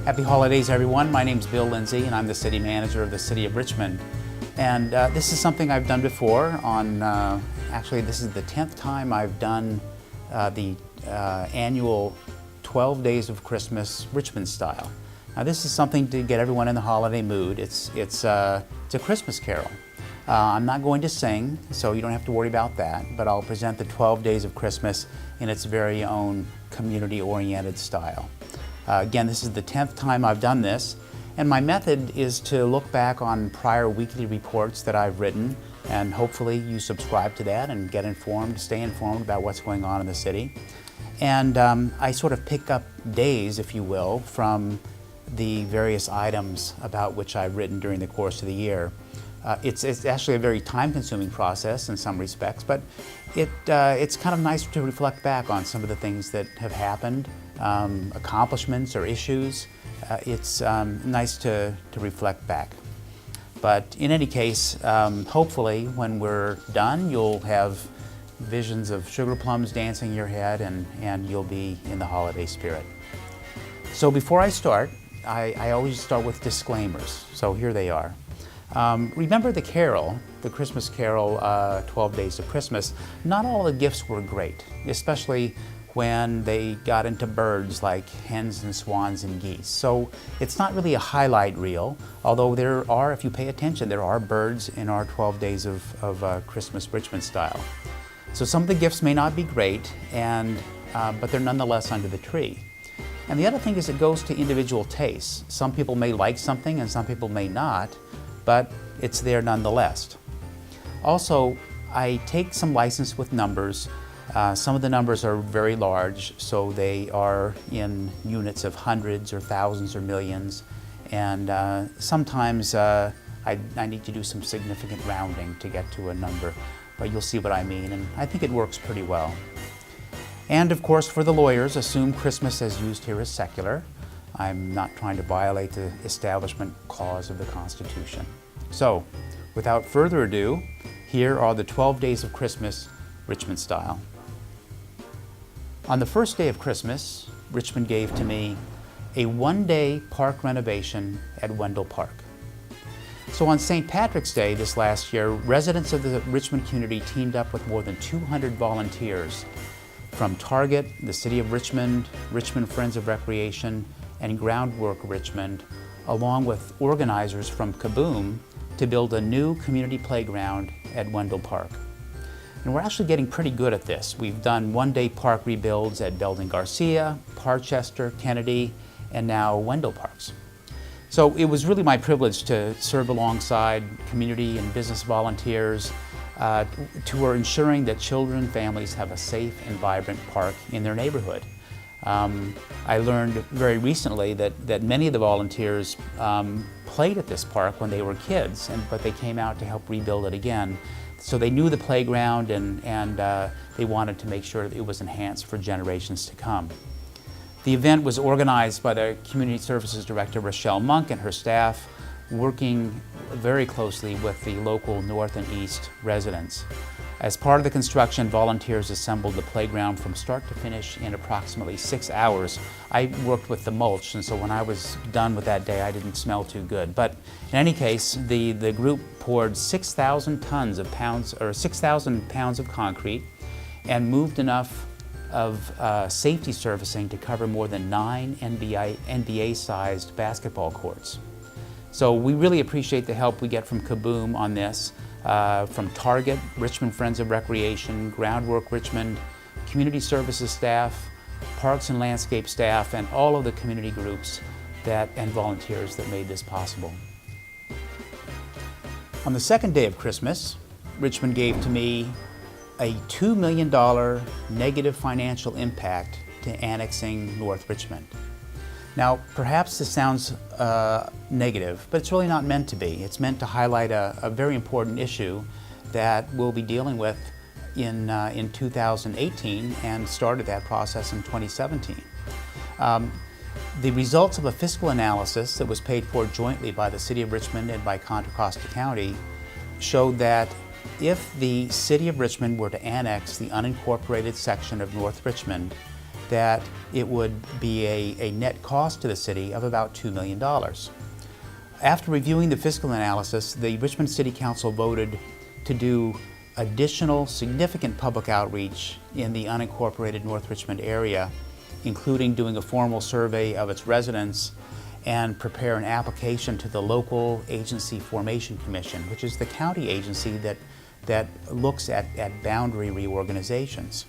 Happy holidays, everyone. My name's Bill Lindsay, and I'm the City Manager of the City of Richmond. And this is something I've done before on, actually this is the 10th time I've done the annual 12 Days of Christmas Richmond style. Now this is something to get everyone in the holiday mood. It's a Christmas carol. I'm not going to sing, so you don't have to worry about that, but I'll present the 12 Days of Christmas in its very own community-oriented style. Again, this is the 10th time I've done this, and my method is to look back on prior weekly reports that I've written, and hopefully you subscribe to that and get informed, stay informed about what's going on in the city. And I sort of pick up days, if you will, from the various items about which I've written during the course of the year. It's actually a very time-consuming process in some respects, but it's kind of nice to reflect back on some of the things that have happened, accomplishments or issues. It's nice to reflect back. But in any case, hopefully when we're done, you'll have visions of sugar plums dancing in your head and you'll be in the holiday spirit. So before I start, I always start with disclaimers, so here they are. Remember the carol, the Christmas carol, 12 Days of Christmas. Not all the gifts were great, especially when they got into birds like hens and swans and geese. So it's not really a highlight reel, although there are, if you pay attention, there are birds in our 12 Days of Christmas Richmond style. So some of the gifts may not be great, but they're nonetheless under the tree. And the other thing is it goes to individual tastes. Some people may like something and some people may not, but it's there nonetheless. Also, I take some license with numbers. Some of the numbers are very large, so they are in units of hundreds or thousands or millions, and sometimes I need to do some significant rounding to get to a number, but you'll see what I mean, and I think it works pretty well. And of course, for the lawyers, assume Christmas as used here is secular. I'm not trying to violate the establishment clause of the Constitution. So, without further ado, here are the 12 Days of Christmas, Richmond style. On the first day of Christmas, Richmond gave to me a one-day park renovation at Wendell Park. So on St. Patrick's Day this last year, residents of the Richmond community teamed up with more than 200 volunteers from Target, the City of Richmond, Richmond Friends of Recreation, and Groundwork Richmond, along with organizers from Kaboom, to build a new community playground at Wendell Park. And we're actually getting pretty good at this. We've done one-day park rebuilds at Belden Garcia, Parchester, Kennedy, and now Wendell Parks. So it was really my privilege to serve alongside community and business volunteers who are ensuring that children and families have a safe and vibrant park in their neighborhood. I learned very recently that many of the volunteers played at this park when they were kids, but they came out to help rebuild it again. So they knew the playground and they wanted to make sure that it was enhanced for generations to come. The event was organized by the Community Services Director, Rochelle Monk, and her staff, working very closely with the local North and East residents. As part of the construction, volunteers assembled the playground from start to finish in approximately 6 hours. I worked with the mulch, and so when I was done with that day, I didn't smell too good. But in any case, the group poured 6,000 pounds of concrete and moved enough of safety surfacing to cover more than 9 NBA-sized basketball courts. So we really appreciate the help we get from Kaboom on this, from Target, Richmond Friends of Recreation, Groundwork Richmond, Community Services staff, Parks and Landscape staff, and all of the community groups and volunteers that made this possible. On the second day of Christmas, Richmond gave to me a $2 million negative financial impact to annexing North Richmond. Now, perhaps this sounds negative, but it's really not meant to be. It's meant to highlight a very important issue that we'll be dealing with in 2018 and started that process in 2017. The results of a fiscal analysis that was paid for jointly by the City of Richmond and by Contra Costa County showed that if the City of Richmond were to annex the unincorporated section of North Richmond, that it would be a net cost to the city of about $2 million. After reviewing the fiscal analysis, the Richmond City Council voted to do additional significant public outreach in the unincorporated North Richmond area, including doing a formal survey of its residents and prepare an application to the Local Agency Formation Commission, which is the county agency that looks at boundary reorganizations.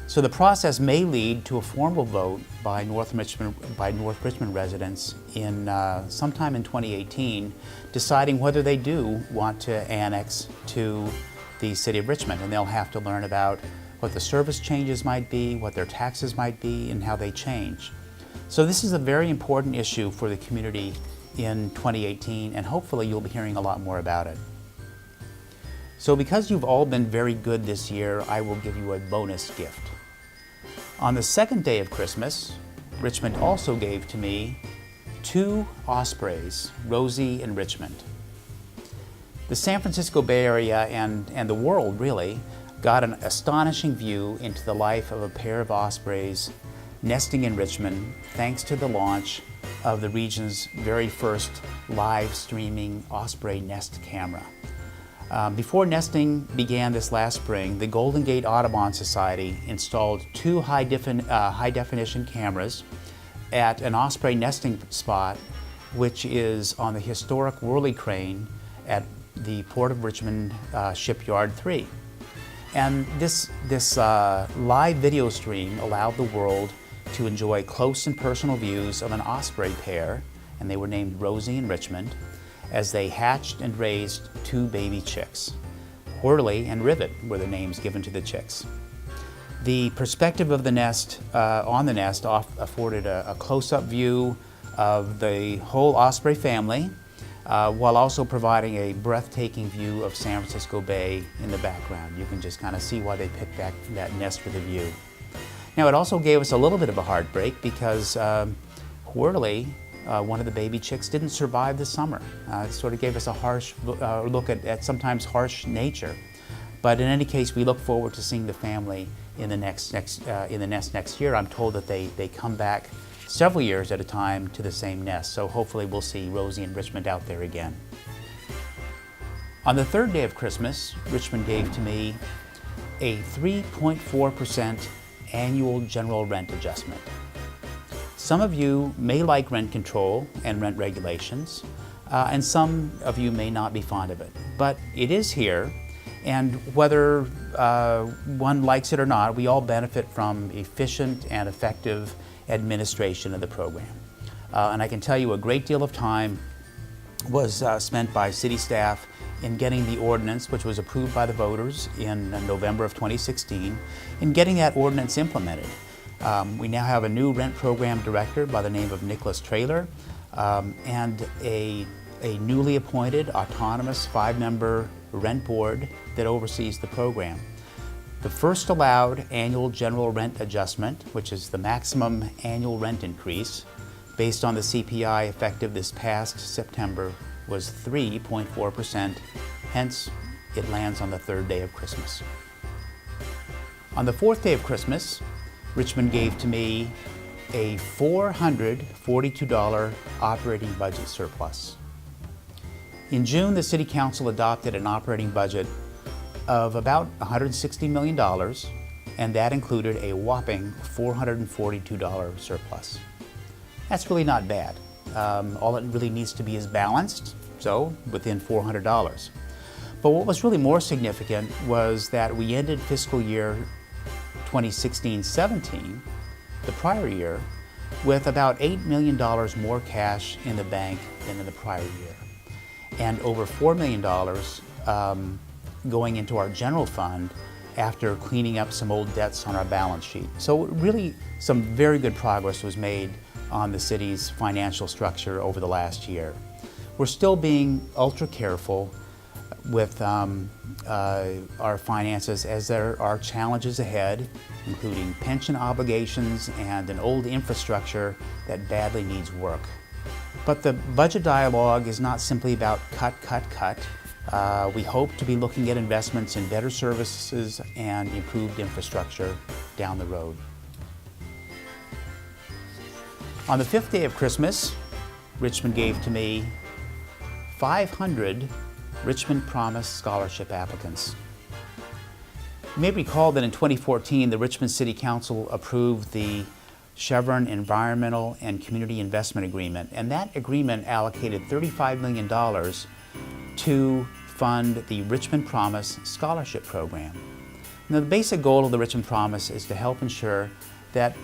So the process may lead to a formal vote by North Richmond residents in sometime in 2018, deciding whether they do want to annex to the City of Richmond, and they'll have to learn about what the service changes might be, what their taxes might be, and how they change. So this is a very important issue for the community in 2018, and hopefully you'll be hearing a lot more about it. So because you've all been very good this year, I will give you a bonus gift. On the second day of Christmas, Richmond also gave to me 2 ospreys, Rosie and Richmond. The San Francisco Bay Area and the world really got an astonishing view into the life of a pair of ospreys nesting in Richmond thanks to the launch of the region's very first live streaming osprey nest camera. Before nesting began this last spring, the Golden Gate Audubon Society installed 2 high-definition cameras at an osprey nesting spot, which is on the historic Whirly Crane at the Port of Richmond Shipyard 3. And this live video stream allowed the world to enjoy close and personal views of an osprey pair, and they were named Rosie and Richmond, as they hatched and raised 2 baby chicks. Whirly and Rivet were the names given to the chicks. The perspective of the nest, on the nest, afforded a close-up view of the whole osprey family, while also providing a breathtaking view of San Francisco Bay in the background. You can just kind of see why they picked that nest with a view. Now, it also gave us a little bit of a heartbreak because Whirly, one of the baby chicks, didn't survive the summer. It sort of gave us a harsh look at sometimes harsh nature. But in any case, we look forward to seeing the family in the nest next year. I'm told that they come back several years at a time to the same nest, so hopefully we'll see Rosie and Richmond out there again. On the third day of Christmas, Richmond gave to me a 3.4% annual general rent adjustment. Some of you may like rent control and rent regulations, and some of you may not be fond of it. But it is here, and whether one likes it or not, we all benefit from efficient and effective administration of the program. And I can tell you a great deal of time was spent by city staff in getting the ordinance, which was approved by the voters in November of 2016, in getting that ordinance implemented. We now have a new rent program director by the name of Nicholas Traylor, and a newly appointed autonomous 5-member rent board that oversees the program. The first allowed annual general rent adjustment, which is the maximum annual rent increase based on the CPI effective this past September, was 3.4%, hence it lands on the third day of Christmas. On the fourth day of Christmas, Richmond gave to me a $442 operating budget surplus. In June, the City Council adopted an operating budget of about $160 million, and that included a whopping $442 surplus. That's really not bad. All it really needs to be is balanced, so within $400. But what was really more significant was that we ended fiscal year 2016-17, the prior year, with about $8 million more cash in the bank than in the prior year, and over $4 million going into our general fund after cleaning up some old debts on our balance sheet. So really some very good progress was made on the city's financial structure over the last year. We're still being ultra careful with our finances, as there are challenges ahead, including pension obligations and an old infrastructure that badly needs work. But the budget dialogue is not simply about cut, cut, cut. We hope to be looking at investments in better services and improved infrastructure down the road. On the 5th day of Christmas, Richmond gave to me 500 Richmond Promise Scholarship applicants. You may recall that in 2014, the Richmond City Council approved the Chevron Environmental and Community Investment Agreement, and that agreement allocated $35 million to fund the Richmond Promise Scholarship Program. Now, the basic goal of the Richmond Promise is to help ensure that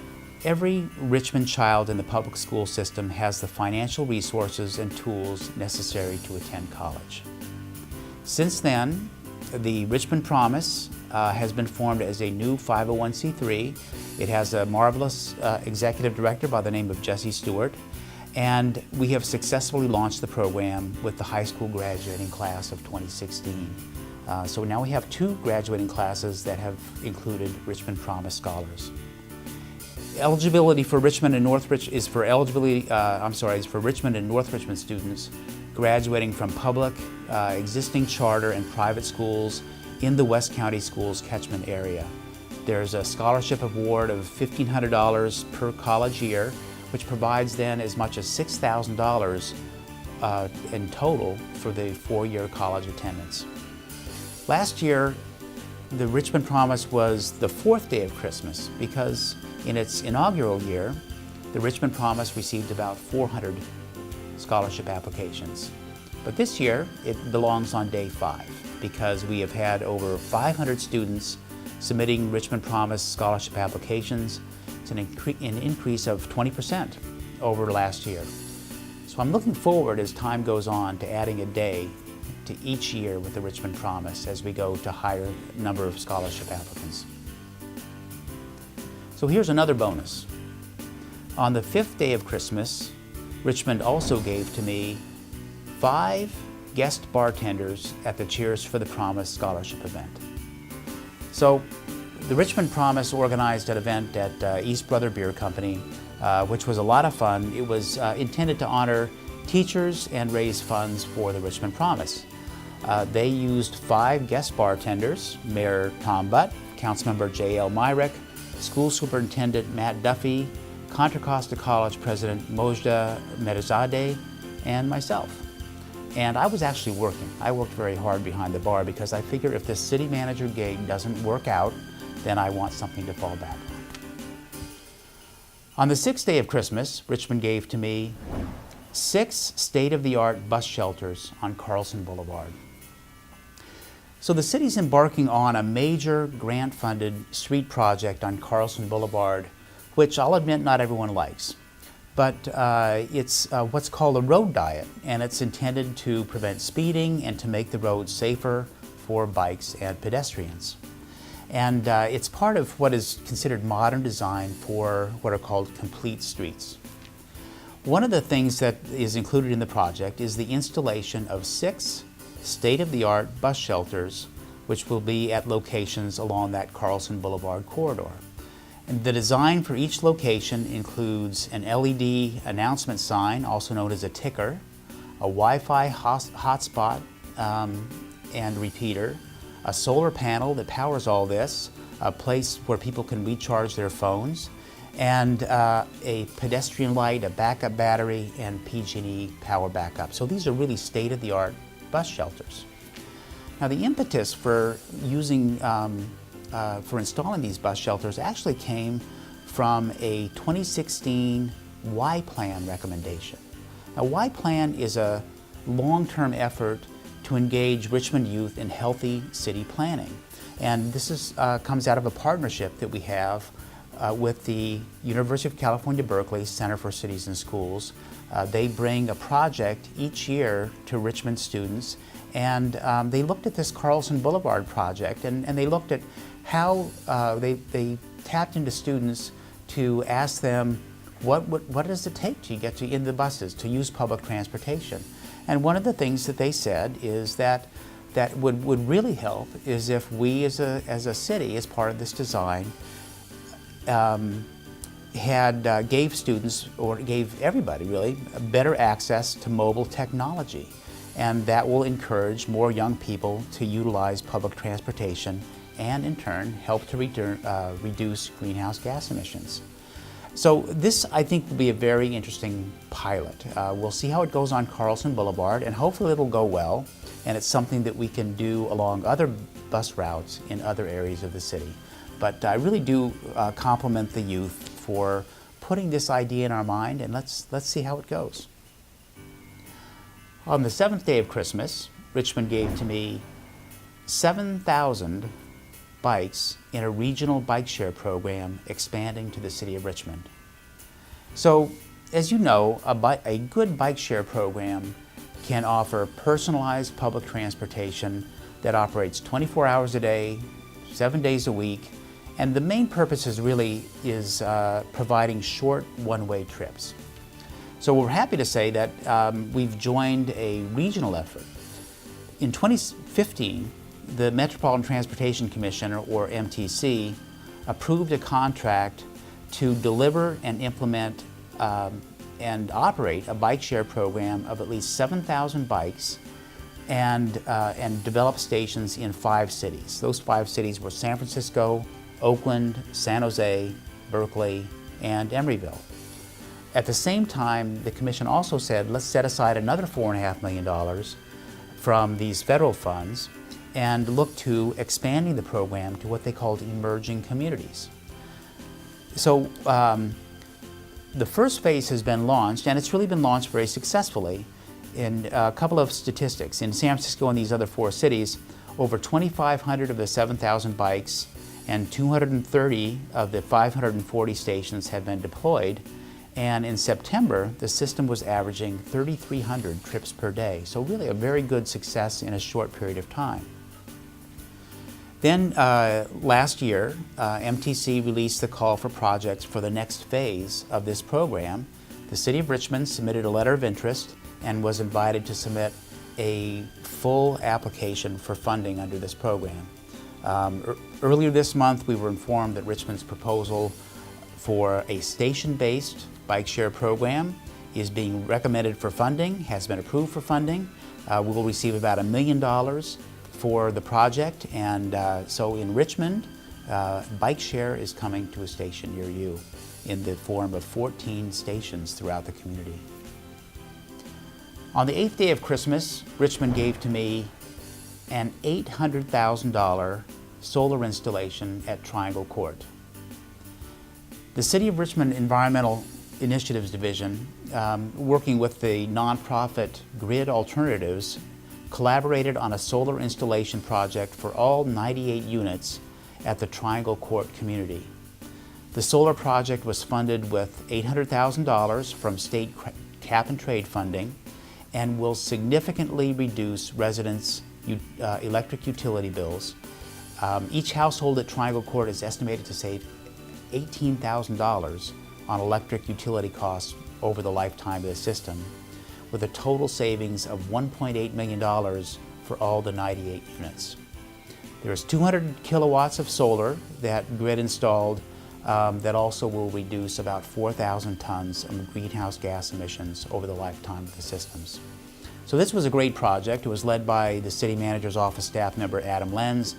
every Richmond child in the public school system has the financial resources and tools necessary to attend college. Since then, the Richmond Promise has been formed as a new 501c3. It has a marvelous executive director by the name of Jesse Stewart, and we have successfully launched the program with the high school graduating class of 2016. So now we have 2 graduating classes that have included Richmond Promise scholars. Eligibility for Richmond and North Richmond is for Richmond and North Richmond students graduating from public, existing charter and private schools in the West County Schools catchment area. There's a scholarship award of $1,500 per college year, which provides then as much as $6,000 in total for the 4-year college attendance. Last year, the Richmond Promise was the 4th day of Christmas because in its inaugural year, the Richmond Promise received about 400 scholarship applications. But this year, it belongs on day 5 because we have had over 500 students submitting Richmond Promise scholarship applications. It's an increase of 20% over last year. So I'm looking forward as time goes on to adding a day to each year with the Richmond Promise as we go to higher number of scholarship applicants. So here's another bonus. On the 5th day of Christmas, Richmond also gave to me 5 guest bartenders at the Cheers for the Promise scholarship event. So the Richmond Promise organized an event at East Brother Beer Company, which was a lot of fun. It was intended to honor teachers and raise funds for the Richmond Promise. They used 5 guest bartenders: Mayor Tom Butt, Councilmember J.L. Myrick, School Superintendent Matt Duffy, Contra Costa College President Mojda Medazadeh, and myself. And I was actually working. I worked very hard behind the bar because I figure if this city manager gig doesn't work out, then I want something to fall back on. On the 6th day of Christmas, Richmond gave to me 6 state-of-the-art bus shelters on Carlson Boulevard. So the city's embarking on a major grant-funded street project on Carlson Boulevard, which I'll admit not everyone likes. But it's what's called a road diet, and it's intended to prevent speeding and to make the roads safer for bikes and pedestrians. And it's part of what is considered modern design for what are called complete streets. One of the things that is included in the project is the installation of 6 state-of-the-art bus shelters, which will be at locations along that Carlson Boulevard corridor. And the design for each location includes an LED announcement sign, also known as a ticker, a Wi-Fi hotspot and repeater, a solar panel that powers all this, a place where people can recharge their phones, and a pedestrian light, a backup battery, and PG&E power backup. So these are really state-of-the-art bus shelters. Now the impetus for installing these bus shelters actually came from a 2016 Y-Plan recommendation. Now Y-Plan is a long-term effort to engage Richmond youth in healthy city planning. And this comes out of a partnership that we have with the University of California, Berkeley Center for Cities and Schools. They bring a project each year to Richmond students, and they looked at this Carlson Boulevard project, and they looked at how they tapped into students to ask them what does it take to get in the buses, to use public transportation. And one of the things that they said is that would really help is if we as a city, as part of this design, gave students, or gave everybody really, better access to mobile technology. And that will encourage more young people to utilize public transportation and in turn help to reduce greenhouse gas emissions. So this, I think, will be a very interesting pilot. We'll see how it goes on Carlson Boulevard, and hopefully it'll go well, and it's something that we can do along other bus routes in other areas of the city. But I really do compliment the youth for putting this idea in our mind, and let's see how it goes. On the 7th day of Christmas, Richmond gave to me 7,000 bikes in a regional bike share program expanding to the City of Richmond. So, as you know, a good bike share program can offer personalized public transportation that operates 24 hours a day, 7 days a week, and the main purpose is providing short one-way trips. So we're happy to say that we've joined a regional effort. In 2015, the Metropolitan Transportation Commission, or MTC, approved a contract to deliver and implement and operate a bike share program of at least 7,000 bikes and develop stations in 5 cities. Those 5 cities were San Francisco, Oakland, San Jose, Berkeley, and Emeryville. At the same time, the Commission also said, let's set aside another $4.5 million from these federal funds and look to expanding the program to what they called emerging communities. So the first phase has been launched, and it's really been launched very successfully. In a couple of statistics, in San Francisco and these other 4 cities, over 2,500 of the 7,000 bikes and 230 of the 540 stations have been deployed. And in September, the system was averaging 3,300 trips per day. So really a very good success in a short period of time. Then last year, MTC released the call for projects for the next phase of this program. The City of Richmond submitted a letter of interest and was invited to submit a full application for funding under this program. Earlier this month, we were informed that Richmond's proposal for a station-based bike share program is being recommended for funding, has been approved for funding. We will receive about $1 million for the project, and so in Richmond, bike share is coming to a station near you in the form of 14 stations throughout the community. On the 8th day of Christmas, Richmond gave to me an $800,000 solar installation at Triangle Court. The City of Richmond Environmental Initiatives Division, working with the nonprofit Grid Alternatives, collaborated on a solar installation project for all 98 units at the Triangle Court community. The solar project was funded with $800,000 from state cap and trade funding and will significantly reduce residents' electric utility bills. Each household at Triangle Court is estimated to save $18,000 on electric utility costs over the lifetime of the system, with a total savings of $1.8 million for all the 98 units. There is 200 kilowatts of solar that Grid installed that also will reduce about 4,000 tons of greenhouse gas emissions over the lifetime of the systems. So this was a great project. It was led by the City Manager's Office staff member Adam Lenz,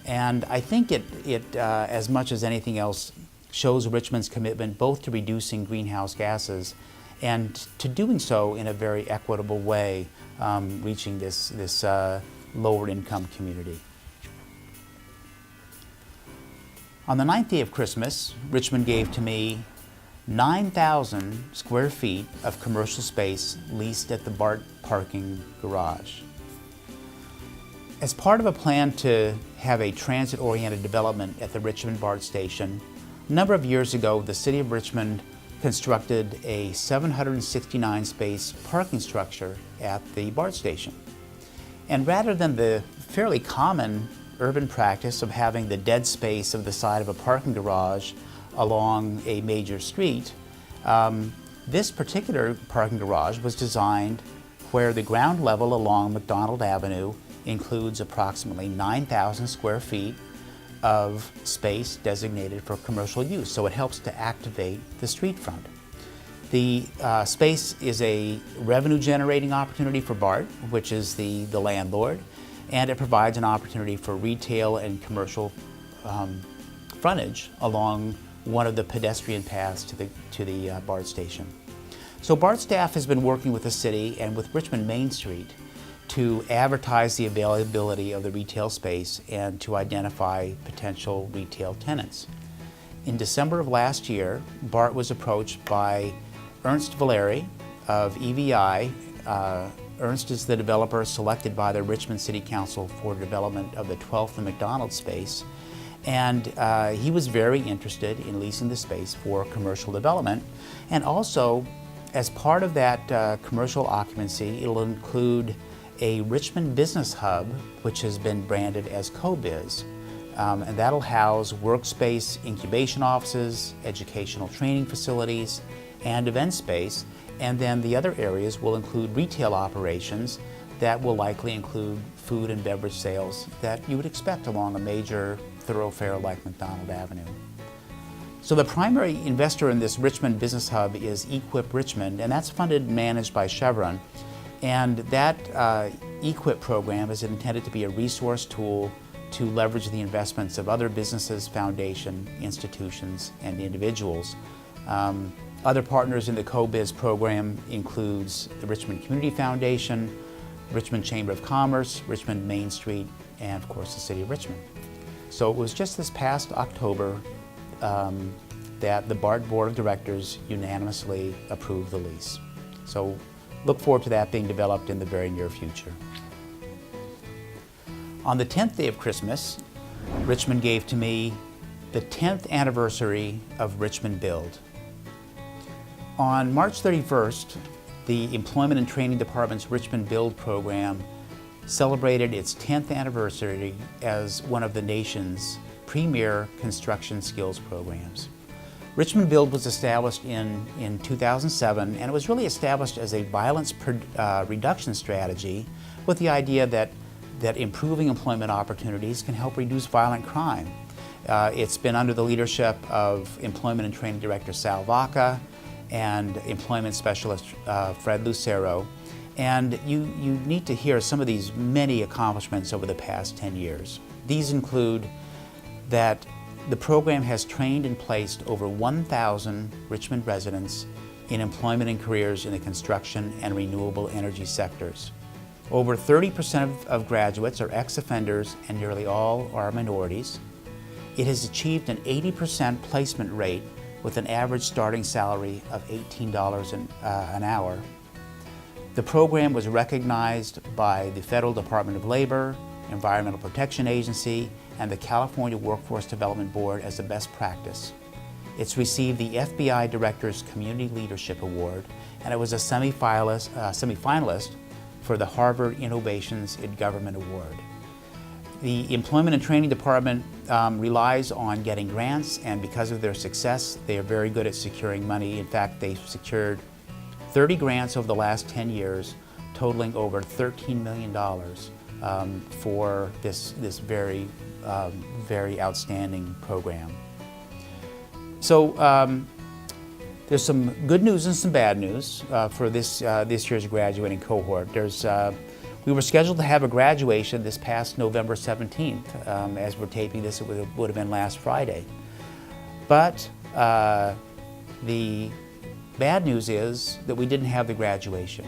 and I think it as much as anything else, shows Richmond's commitment both to reducing greenhouse gases and to doing so in a very equitable way, reaching this lower income community. On the 9th day of Christmas, Richmond gave to me 9,000 square feet of commercial space leased at the BART parking garage. As part of a plan to have a transit-oriented development at the Richmond BART station, a number of years ago, the City of Richmond constructed a 769-space parking structure at the BART station. And rather than the fairly common urban practice of having the dead space of the side of a parking garage along a major street, this particular parking garage was designed where the ground level along McDonald Avenue includes approximately 9,000 square feet of space designated for commercial use, so it helps to activate the street front. The space is a revenue-generating opportunity for BART, which is the landlord, and it provides an opportunity for retail and commercial frontage along one of the pedestrian paths to the BART station. So BART staff has been working with the city and with Richmond Main Street to advertise the availability of the retail space and to identify potential retail tenants. In December of last year, BART was approached by Ernst Valeri of EVI. Ernst is the developer selected by the Richmond City Council for development of the 12th and McDonald space. And he was very interested in leasing the space for commercial development. And also, as part of that commercial occupancy, it'll include a Richmond business hub, which has been branded as CoBiz. And that'll house workspace incubation offices, educational training facilities, and event space. And then the other areas will include retail operations that will likely include food and beverage sales that you would expect along a major thoroughfare like McDonald Avenue. So the primary investor in this Richmond business hub is Equip Richmond, and that's funded and managed by Chevron. And that EQUIP program is intended to be a resource tool to leverage the investments of other businesses, foundation, institutions, and individuals. Other partners in the CoBiz program includes the Richmond Community Foundation, Richmond Chamber of Commerce, Richmond Main Street, and of course the City of Richmond. So it was just this past October that the BART Board of Directors unanimously approved the lease. So look forward to that being developed in the very near future. On the 10th day of Christmas, Richmond gave to me the 10th anniversary of Richmond Build. On March 31st, the Employment and Training Department's Richmond Build program celebrated its 10th anniversary as one of the nation's premier construction skills programs. Richmond Build was established in 2007, and it was really established as a violence reduction strategy with the idea that improving employment opportunities can help reduce violent crime. It's been under the leadership of Employment and Training Director Sal Vaca and Employment Specialist Fred Lucero. And you need to hear some of these many accomplishments over the past 10 years. These include that the program has trained and placed over 1,000 Richmond residents in employment and careers in the construction and renewable energy sectors. Over 30% of graduates are ex-offenders and nearly all are minorities. It has achieved an 80% placement rate with an average starting salary of $18 an hour. The program was recognized by the Federal Department of Labor, Environmental Protection Agency, and the California Workforce Development Board as a best practice. It's received the FBI Director's Community Leadership Award, and it was a semifinalist for the Harvard Innovations in Government Award. The Employment and Training Department relies on getting grants, and because of their success, they are very good at securing money. In fact, they've secured 30 grants over the last 10 years, totaling over $13 million for this very, very outstanding program. So there's some good news and some bad news for this year's graduating cohort. We were scheduled to have a graduation this past November 17th. As we're taping this, it would have been last Friday. But the bad news is that we didn't have the graduation.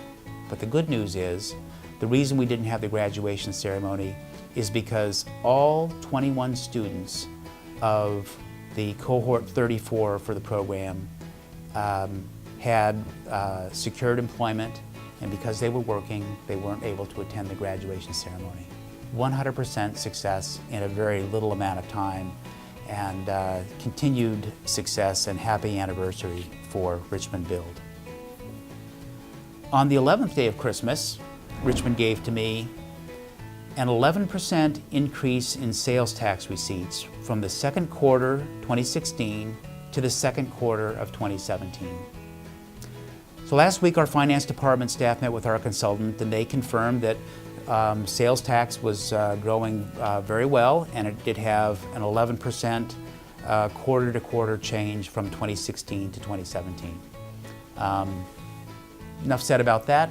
But the good news is the reason we didn't have the graduation ceremony is because all 21 students of the cohort 34 for the program had secured employment, and because they were working, they weren't able to attend the graduation ceremony. 100% success in a very little amount of time, and continued success and happy anniversary for Richmond Build. On the 11th day of Christmas, Richmond gave to me an 11% increase in sales tax receipts from the second quarter 2016 to the second quarter of 2017. So last week our finance department staff met with our consultant, and they confirmed that sales tax was growing very well, and it did have an 11% quarter-to-quarter change from 2016 to 2017. Enough said about that.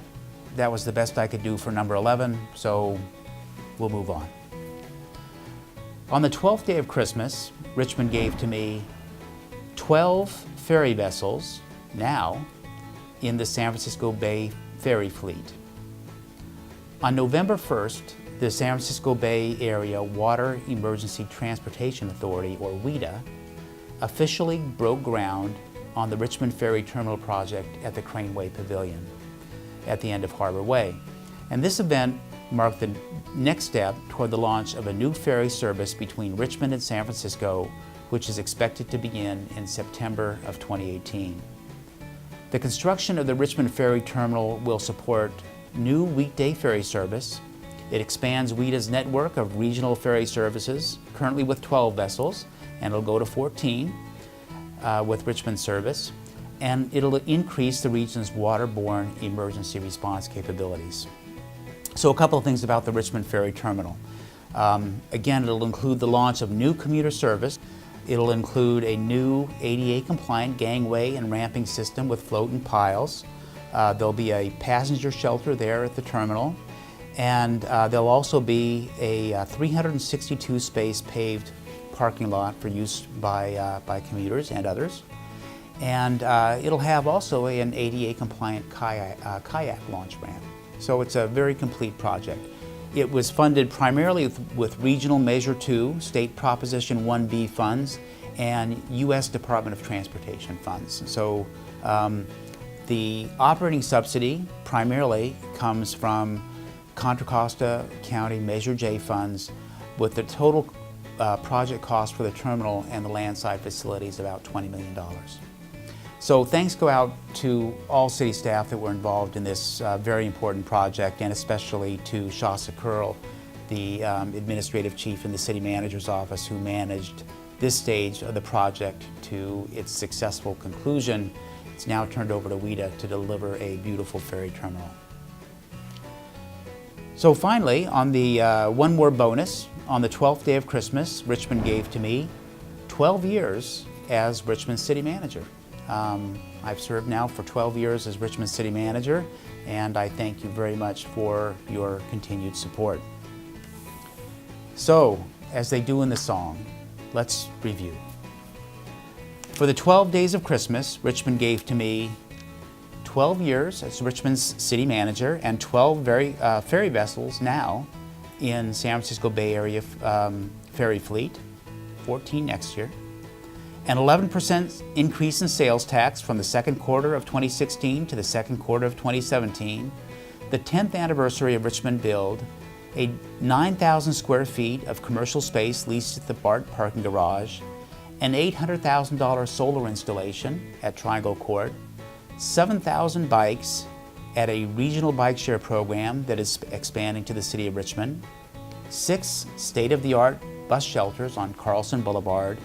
That was the best I could do for number 11, so we'll move on. On the 12th day of Christmas, Richmond gave to me 12 ferry vessels now in the San Francisco Bay ferry fleet. On November 1st, the San Francisco Bay Area Water Emergency Transportation Authority, or WETA, officially broke ground on the Richmond Ferry Terminal project at the Craneway Pavilion at the end of Harbor Way. And this event marked the next step toward the launch of a new ferry service between Richmond and San Francisco, which is expected to begin in September of 2018. The construction of the Richmond Ferry Terminal will support new weekday ferry service. It expands WETA's network of regional ferry services, currently with 12 vessels, and it'll go to 14 with Richmond service, and it'll increase the region's waterborne emergency response capabilities. So a couple of things about the Richmond Ferry Terminal. Again, it'll include the launch of new commuter service. It'll include a new ADA-compliant gangway and ramping system with float and piles. There'll be a passenger shelter there at the terminal, and there'll also be a 362-space paved parking lot for use by commuters and others. And it'll have also an ADA-compliant kayak launch ramp. So it's a very complete project. It was funded primarily with Regional Measure 2, State Proposition 1B funds, and U.S. Department of Transportation funds. So the operating subsidy primarily comes from Contra Costa County Measure J funds, with the total project cost for the terminal and the landside facilities about $20 million. So thanks go out to all city staff that were involved in this very important project, and especially to Shasta Curl, the administrative chief in the city manager's office, who managed this stage of the project to its successful conclusion. It's now turned over to WETA to deliver a beautiful ferry terminal. So finally, on the one more bonus, on the 12th day of Christmas, Richmond gave to me 12 years as Richmond city manager. I've served now for 12 years as Richmond city manager, and I thank you very much for your continued support. So, as they do in the song, let's review. For the 12 days of Christmas, Richmond gave to me 12 years as Richmond's city manager and 12 ferry vessels now in San Francisco Bay Area ferry fleet, 14 next year. An 11% increase in sales tax from the second quarter of 2016 to the second quarter of 2017, the 10th anniversary of Richmond Build, a 9,000 square feet of commercial space leased at the BART parking garage, an $800,000 solar installation at Triangle Court, 7,000 bikes at a regional bike share program that is expanding to the city of Richmond, 6 state-of-the-art bus shelters on Carlson Boulevard,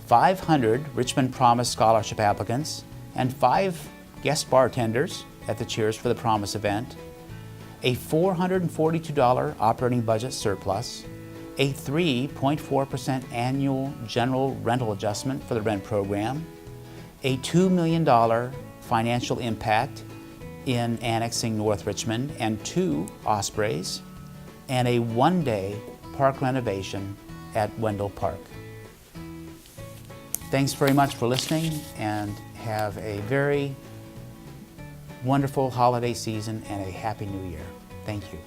500 Richmond Promise Scholarship applicants, and 5 guest bartenders at the Cheers for the Promise event, a $442 operating budget surplus, a 3.4% annual general rental adjustment for the rent program, a $2 million financial impact in annexing North Richmond and 2 Ospreys, and a 1-day park renovation at Wendell Park. Thanks very much for listening, and have a very wonderful holiday season and a happy new year. Thank you.